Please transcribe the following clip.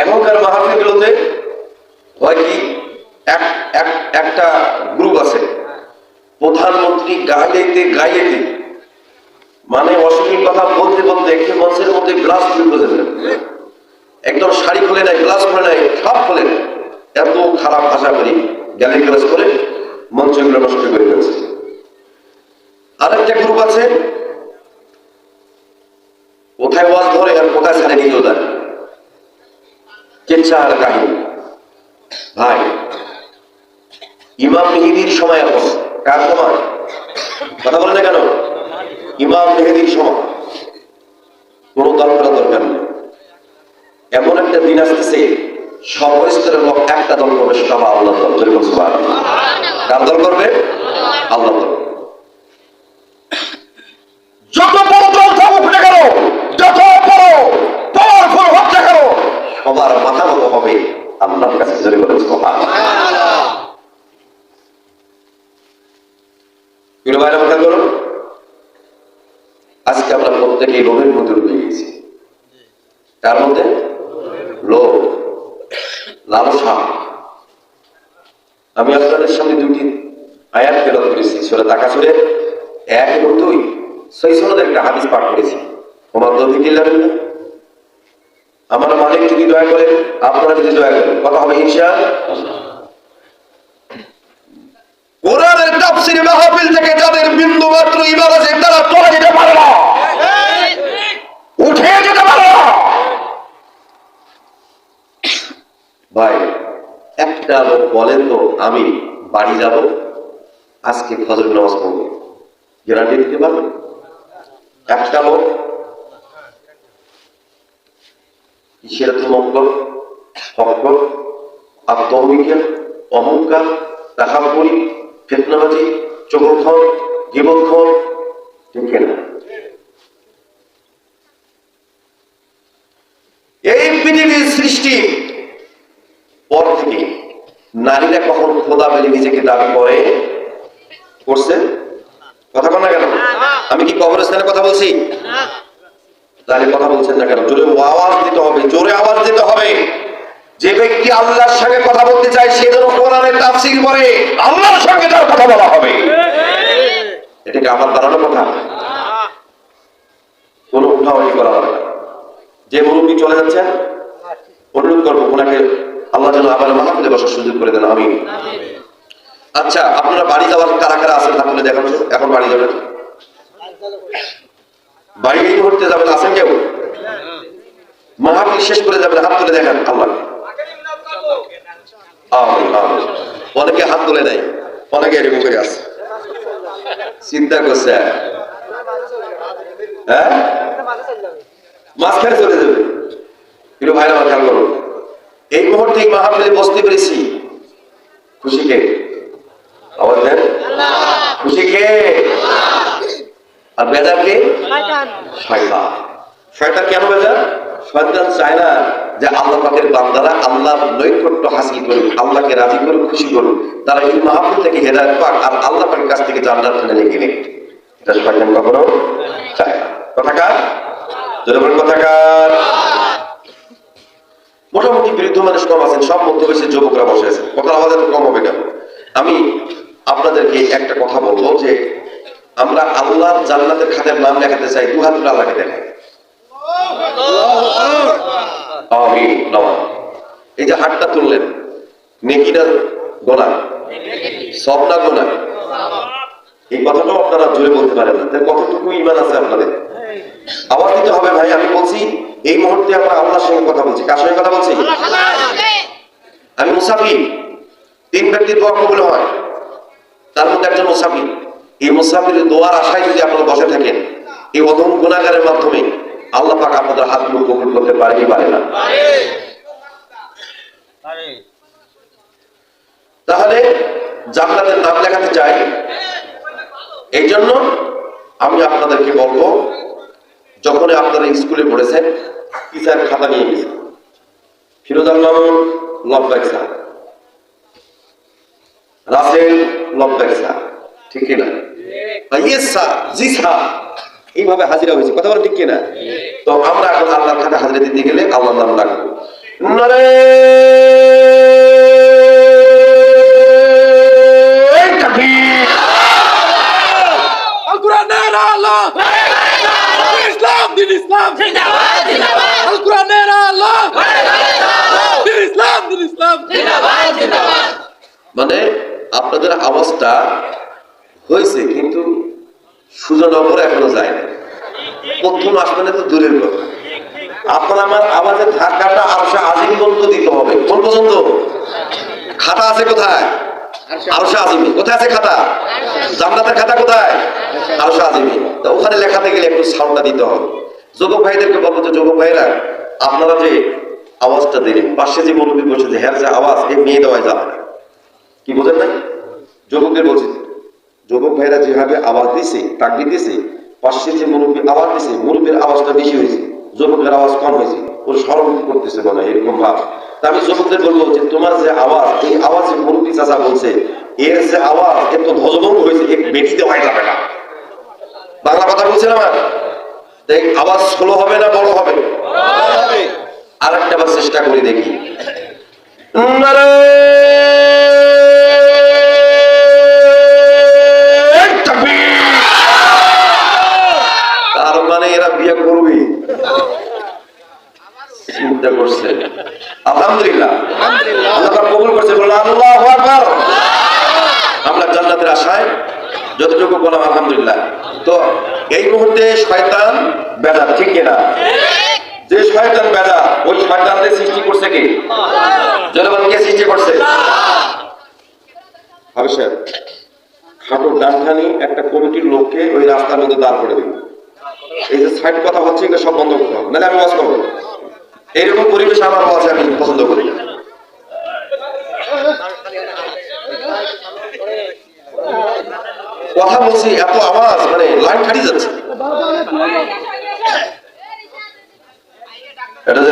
এখনকার মাহফিলগুলোতে হয় কি, একটা গ্রুপ আছে, প্রধানমন্ত্রী গাইলেতে মানে অশ্লীল কথা বলতে বলতে একটি মঞ্চের মধ্যে গ্লাস খুলে বসেছে, একদম শাড়ি খুলে নেয়, গ্লাস খুলে নেয়, সব খুলে নেয়, এত খারাপ ভাষা করি গ্যালি গ্লাস করে মঞ্চগুলো নষ্ট করে ফেলছে। আরেকটা গ্রুপ আছে কোথায় ওয়াজ ধরে আর কোথায় ছাড়ে নিয়েও দেয়, কেচ্ছা আর কাহিনী। ভাই, ইমাম মেহেদির সময় এখন কার সময়? কথা বলে না কেন? ইমাম মেহেদির সময়। কোন দল করা দরকার নেই। এমন একটা দিন আসতেছে সব স্তরের লোক একটা দল করবে, সেটা আল্লাহ দল। কার দল করবে? আল্লাহ দল। যত বড় দল থাকুক না কেন, যত বড় পাওয়ারফুল হোক না কেন, সবার মাথা মতো হবে আল্লাহর কাছে। জোরে বলেন সুবহানাল্লাহ। আজকে আমরা প্রত্যেকে লোভের মধ্যে উঠে গেছি। তার মধ্যে লোভ, লালসা। আমি আপনাদের সামনে দুটি আয়াত তেলাওয়াত করেছি সূরা তাকাসুরের 1 এবং 2। সহিহ সনদের একটা হাদিস পাঠ করেছি। ওমা তৌফিক ইল্লা বিল্লাহ। আমার মালিক যদি দয়া করেন, আপনারা যদি দয়া করেন, কথা হবে ইনশাআল্লাহ। কোরআনের তাফসীর মাহফিল থেকে যাদের বিন্দু মাত্র ঈমান আছে তারা চলে যেতে পারে না, উঠে যেতে পারে না। ভাই, একটা লোক বলেন তো আমি বাড়ি যাব, আজকে ফজর নামাজ পড়ব, গ্যারান্টি দিতে পারবেন? একটা লোক ইশারাতুল মঙ্গল, ফকর, আত্মবিজ্ঞান, অহংকার, তাকাব্বুরি, ফিতনাবাজি, চগলখড়, গীবতখড়, ঠিক না? এই পৃথিবীর সৃষ্টি পর থেকে নারীরা কখন খোদা বলে নিজেকে দাবি করে? করছে? কথা বল না কেন? আমি কি কবরস্থানের কথা বলছি? তাহলে কথা বলছেন না কেন? জোরে আওয়াজ দিতে হবে, জোরে আওয়াজ দিতে হবে। যে ব্যক্তি আল্লাহর সঙ্গে কথা বলতে চায় সে যেন কোরআনের তাফসীর করে, আল্লাহর সঙ্গে তার কথা বলা হবে। এটা কি আমার বানানো কথা? কোনো উঠাওয়াটি করা হবে না। যে মুরব্বী চলে যাচ্ছেন, অনুরোধ করবো ওনাকে আল্লাহ যেন আবার মাহফিলে বসার সুযোগ করে দেন। আমিন। আচ্ছা, আপনারা বাড়ি যাওয়ার কারা কারা আছেন হাত তুলে দেখান। এখন বাড়ি যাবেন? বাড়ি এই মুহূর্তে যাবেন, আছেন কেউ? মাহফিল শেষ করে যাবেন, হাত তুলে দেখান। আল্লাহ অনেকে হাত তুলে নেয়, অনেকে এরকম করে আছে, চিন্তা করছে হ্যাঁ মাঝখানে চলে যাবে। কিন্তু ভাইরা আমার খেয়াল করুন, এই মুহূর্তে মাহফিলে বসতে পেরেছি, খুশি কে? আওয়াজ দেন। খুশি কে? আর বেজার কে? শয়তান। শয়তান কেন বেজার? শয়তান চায় না যে আল্লাহ পাকের বান্দারা আল্লাহর নৈকট্য হাসিল করুক, আল্লাহকে রাজি করুক, খুশি করুক। তারা এই মাহফিল থেকে হেদায়েত পাক আর আল্লাহ পাকের কাছ থেকে জান্নাত টেনে নিয়ে গেলে, এটা শয়তান কখনো চায় না। কথাকার? যদি বলেন কথাকার। মোটামুটি বৃদ্ধ মানুষ কম আছেন, সব মধ্যবয়সী যুবকরা বসে আছেন। কথার আওয়াজ এত কম হবে কেন? আমি আপনাদেরকে একটা কথা বলবো যে আমরা আল্লাহর জান্নাতের খাতায় নাম লেখাতে চাই, দু হাত আল্লাহকে দেখাই। এই যে হাতটা তুললেন, নেকিটা গোনা, সব না গোনা? এই কথাটাও আপনারা জোরে বলতে পারেন না। কতটুকু ঈমান আছে আপনাদের? আওয়াজ দিতে হবে ভাই। আমি বলছি এই মুহূর্তে আমরা আল্লাহর সঙ্গে কথা বলছি। কার সঙ্গে কথা বলছি? আমি মুসাফির। 3 ব্যক্তির দোয়া কবুল হয়, তার মধ্যে একজন মুসাফির। এই মুসাফিরের দোয়ার আশায় যদি আপনারা বসে থাকেন, এই অধম গুনাহগারের মাধ্যমে আল্লাহ পাক আপনাদের হাতগুলো কবুল করতে পারে কি পারে না? তাহলে জান্নাতের নাম লেখাতে চাই। এই জন্য আমি আপনাদেরকে বলবো, যখন আপনারা স্কুলে পড়েছেন, টিচার খাতা নিয়ে গেছে, ফিরোজ আলম লব্বাইক স্যার, রাসেল লব্বাইক স্যার, ঠিক কিনা? ইয়েস স্যার, জি স্যার, এইভাবে হাজিরা হয়েছে। কথা বলে ঠিক কিনা? তো আমরা এখন আল্লাহর খাতা হাজিরা দিতে গেলে আল্লাহর নাম রাখবো। নারে তাকবীর। আল কোরআনের আলো ইসলাম দিন ইসলাম জিন্দাবাদ জিন্দাবাদ আল কোরআনের আলো দিন ইসলাম জিন্দাবাদ জিন্দাবাদ। মানে আপনাদের আওয়াজটা হয়েছে কিন্তু সুজনগর এখনো যায় না। প্রথম আসমানে তো দূরের কথা, আপনার আমার আওয়াজের ধাক্কাটা আরশে আজিম পর্যন্ত দিতে হবে। কোন পর্যন্ত? খাতা আছে কোথায়? আরশে আজিমি। কোথায় আছে খাতা? জান্নাতের খাতা কোথায়? আরশে আজিমি। তা ওখানে লেখাতে গেলে একটু সাউন্ডটা দিতে হবে। যুবক ভাইদেরকে বলবো যে যুবক ভাইরা আপনারা যে আওয়াজটা দিলেন, পাশে যে মুরব্বী বসেছে হ্যাঁ যে আওয়াজ এই মেয়ে দেওয়া যাবে না। কি বোঝেন না? যুবকদের বলছি, যুবক ভাইরা যেভাবে আওয়াজ দিছে তাকবীর দিছে, পাশে যে মুরব্বী আওয়াজ দিছে মুরব্বীর আওয়াজটা বেশি হয়েছে, যুবকের আওয়াজ কম হয়েছে, ওর স্মরণ করতেছে মনে হয় এরকম ভাব। তা আমি যুবকদের বলবো যে তোমার যে আওয়াজ, এই আওয়াজ যে মুরব্বী চাচা বলছে এর যে আওয়াজ এত ধ্বজভঙ্গ হয়েছে, এক বেটিতে হয় যাবে না। বাংলা কথা বলছেন আমার? দেখ আওয়াজ স্লো হবে না বড় হবে? আর একটা বার চেষ্টা করি দেখি। তার মানে এরা বিয়ে করবে চিন্তা করছে। আলহামদুলিল্লাহ আল্লাহ কবুল করছে, বললাম আল্লাহু আকবার। আমরা জান্নাতের আশায় যতটুকু বললাম আলহামদুলিল্লাহ। তো এই মুহূর্তে শয়তান বেজা, ঠিক কিনা? যে শয়তান বেজা, ওই শয়তানদের সৃষ্টি করছে কে? জনগণকে সৃষ্টি করছে অবশ্যই। খাটো ডানখানি একটা কমিটির লোককে ওই রাস্তার মধ্যে দাঁড় করে দিন। এই যে সাইড কথা হচ্ছে এগুলো সব বন্ধ করতে হবে, নাহলে আমি ওয়াজ করবো। এইরকম পরিবেশ আমার ওয়াজে আমি পছন্দ করি। কথা বলছি এত আওয়াজ, মানে লাইন খাটিয়ে যাচ্ছে। এটা যে